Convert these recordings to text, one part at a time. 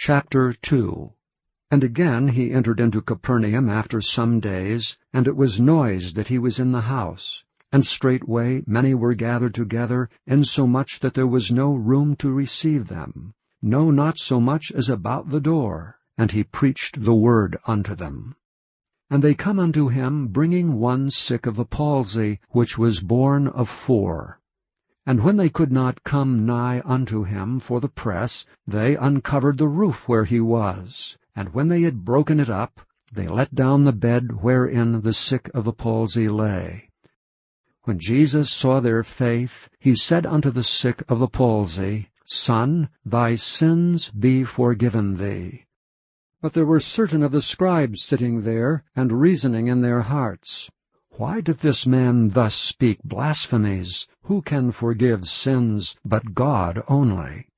Chapter 2. And again he entered into Capernaum after some days, and it was noised that he was in the house. And straightway many were gathered together, insomuch that there was no room to receive them, no, not so much as about the door. And he preached the word unto them. And they come unto him, bringing one sick of the palsy, which was borne of 4. And when they could not come nigh unto him for the press, they uncovered the roof where he was. And when they had broken it up, they let down the bed wherein the sick of the palsy lay. When Jesus saw their faith, he said unto the sick of the palsy, Son, thy sins be forgiven thee. But there were certain of the scribes sitting there, and reasoning in their hearts, Why doth this man thus speak blasphemies? Who can forgive sins but God only?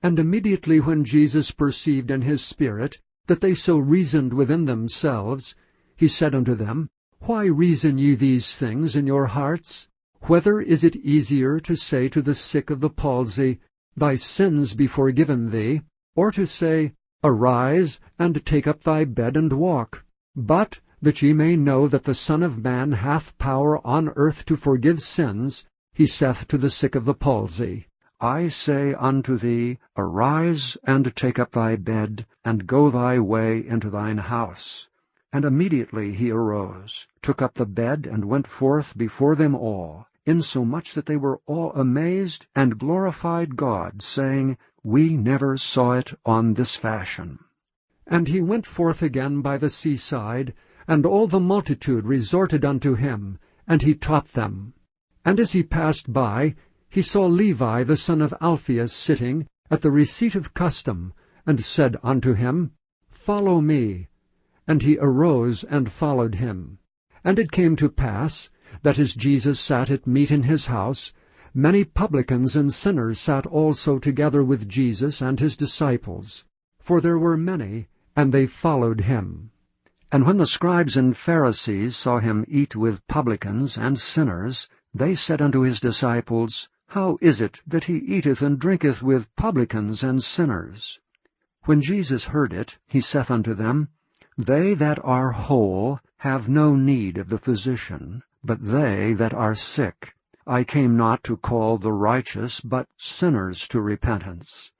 And immediately when Jesus perceived in his spirit that they so reasoned within themselves, he said unto them, Why reason ye these things in your hearts? Whether is it easier to say to the sick of the palsy, Thy sins be forgiven thee, or to say, Arise, and take up thy bed and walk? But that ye may know that the Son of Man hath power on earth to forgive sins, he saith to the sick of the palsy, I say unto thee, Arise, and take up thy bed, and go thy way into thine house. And immediately he arose, took up the bed, and went forth before them all, insomuch that they were all amazed, and glorified God, saying, We never saw it on this fashion. And he went forth again by the seaside, and all the multitude resorted unto him, and he taught them. And as he passed by, he saw Levi the son of Alphaeus sitting at the receipt of custom, and said unto him, Follow me. And he arose and followed him. And it came to pass, that as Jesus sat at meat in his house, many publicans and sinners sat also together with Jesus and his disciples. For there were many, and they followed him. And when the scribes and Pharisees saw him eat with publicans and sinners, they said unto his disciples, How is it that he eateth and drinketh with publicans and sinners? When Jesus heard it, he saith unto them, They that are whole have no need of the physician, but they that are sick. I came not to call the righteous, but sinners to repentance.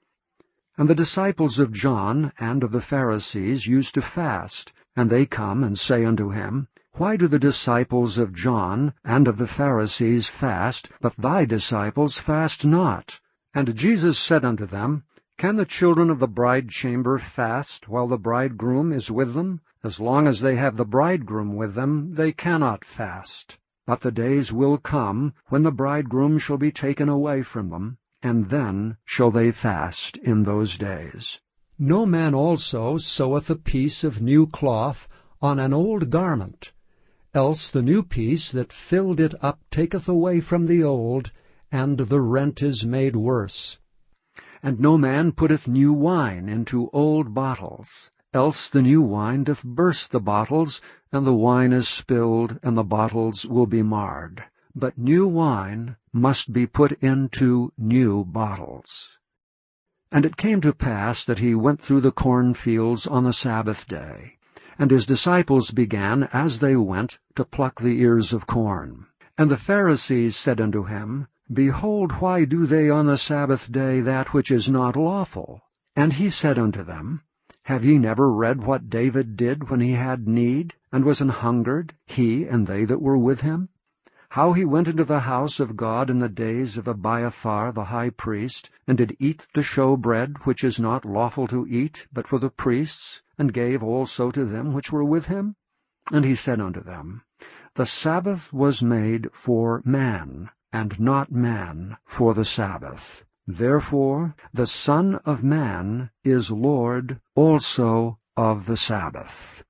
And the disciples of John and of the Pharisees used to fast, and they come and say unto him, Why do the disciples of John and of the Pharisees fast, but thy disciples fast not? And Jesus said unto them, Can the children of the bridechamber fast while the bridegroom is with them? As long as they have the bridegroom with them, they cannot fast. But the days will come, when the bridegroom shall be taken away from them, and then shall they fast in those days. No man also seweth a piece of new cloth on an old garment, else the new piece that filled it up taketh away from the old, and the rent is made worse. And no man putteth new wine into old bottles, else the new wine doth burst the bottles, and the wine is spilled, and the bottles will be marred. But new wine must be put into new bottles. And it came to pass that he went through the cornfields on the Sabbath day, and his disciples began, as they went, to pluck the ears of corn. And the Pharisees said unto him, Behold, why do they on the Sabbath day that which is not lawful? And he said unto them, Have ye never read what David did when he had need, and was an hungered, he and they that were with him? How he went into the house of God in the days of Abiathar the high priest, and did eat the showbread, which is not lawful to eat, but for the priests, and gave also to them which were with him? And he said unto them, The Sabbath was made for man, and not man for the Sabbath. Therefore the Son of Man is Lord also of the Sabbath.